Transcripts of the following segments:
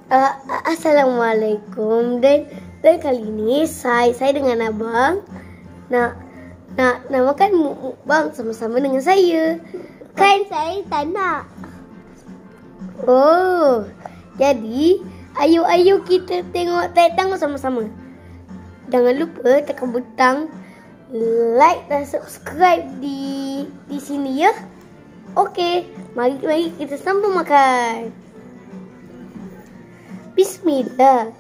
Assalamualaikum, dan kali ini saya dengan abang nak makan mukbang sama-sama dengan saya. Kan saya tak nak. Oh, jadi ayo kita tengok sama-sama. Jangan lupa tekan butang like dan subscribe di sini ya. Okey, mari kita sambung makan. Bismillah.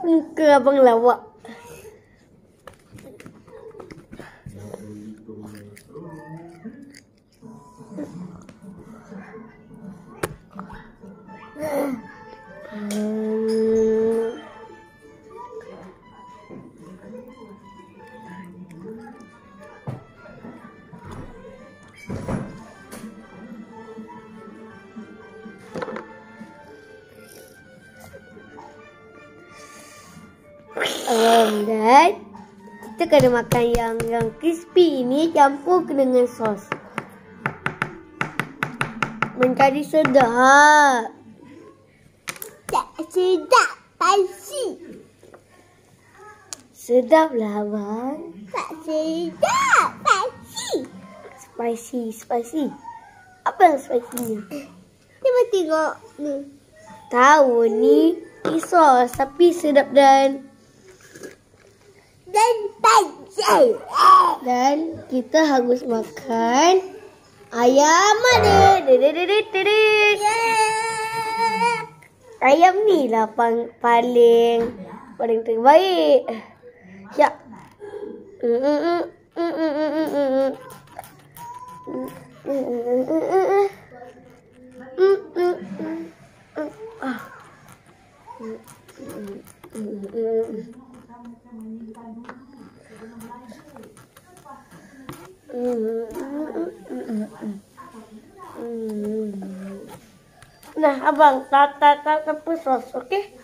Muka abang lawak. Dan kita kena makan yang crispy ini campur dengan sos. Menjadi sedap. Tak sedap, pasti. Sedap lah abang. Tak sedap, pasti. Spicy. Apa yang spicy-nya? Cuba tengok ni. Tahu ni sos tapi sedap dan panjang. Dan kita harus makan ayam ada. Ayam ni lah paling terbaik. Ya. Nah, abang, tak sos, okey?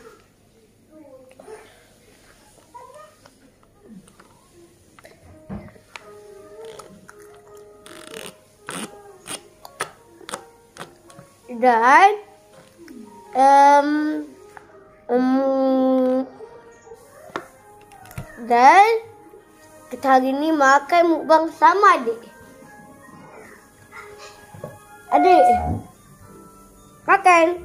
Dan kita hari ni makan mukbang sama adik. Adik, makan.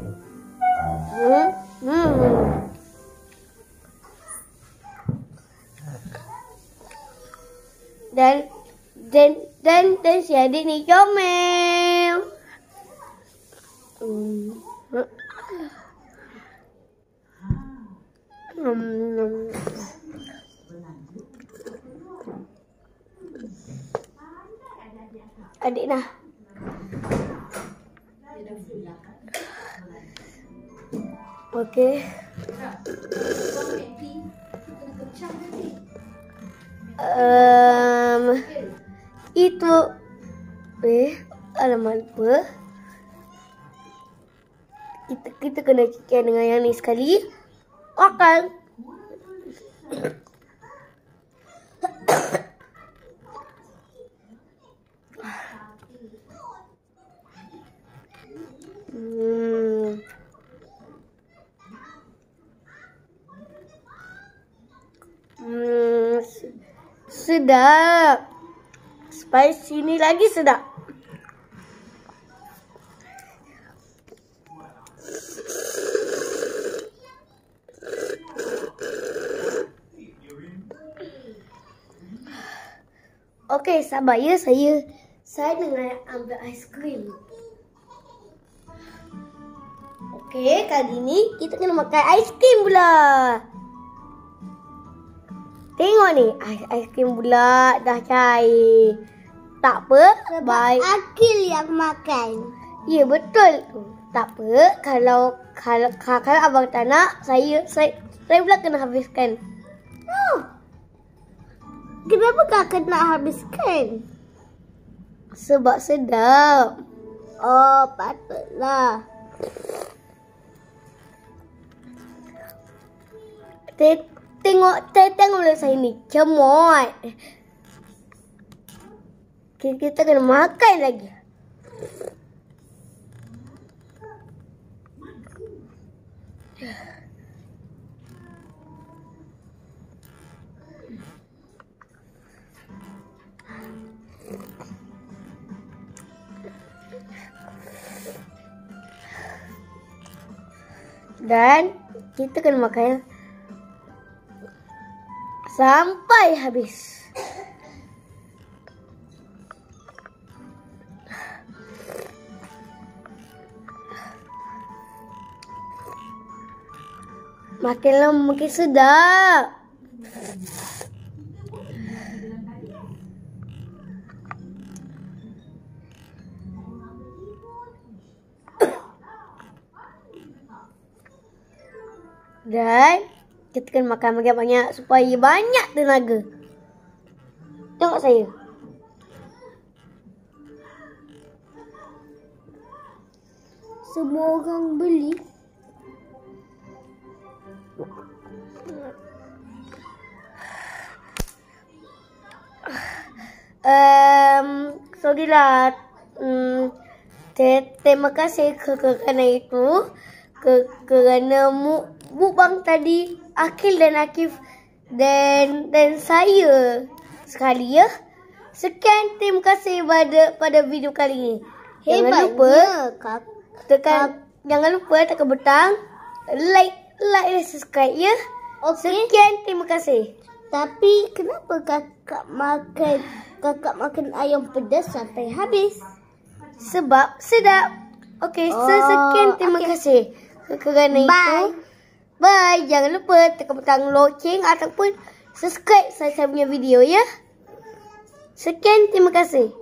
Dan si adik ni comel. Adik nah. Okey. Itu alamak lupa. Kita kena cicil dengan yang ni sekali. Makan. Sedap. Spicy ni lagi sedap. Okey, sabar ya saya dengan ambil aiskrim. Okey, kali ni kita kena makan aiskrim pula. Tengok ni, aiskrim pula dah cair. Tak apa, baik. Akil yang makan. Ya, betul. Tak apa, kalau abang tak nak, saya pula kena habiskan. Oh. Kenapa kakak nak habiskan? Sebab sedap. Oh, patutlah. Tengok mulut saya ni, cemot. Kita kena makan lagi. Dan kita kena makan sampai habis. Makanlah, makin sedap. Dan kita kena makan banyak-banyak supaya banyak tenaga. Tengok saya. Semua orang beli. Sorry lah. Terima kasih kerana itu. Kerana mukbang tadi Akil dan Akif dan saya sekali ya. Sekian, terima kasih pada video kali ini. Jangan lupa tekan butang like dan subscribe ya. Okay. Sekian, terima kasih. Tapi kenapa kakak makan ayam pedas sampai habis? Sebab sedap. Okey, sekian, terima kasih kerana itu. Bye. Jangan lupa tekan butang loceng ataupun subscribe saya punya video ya. Sekian, terima kasih.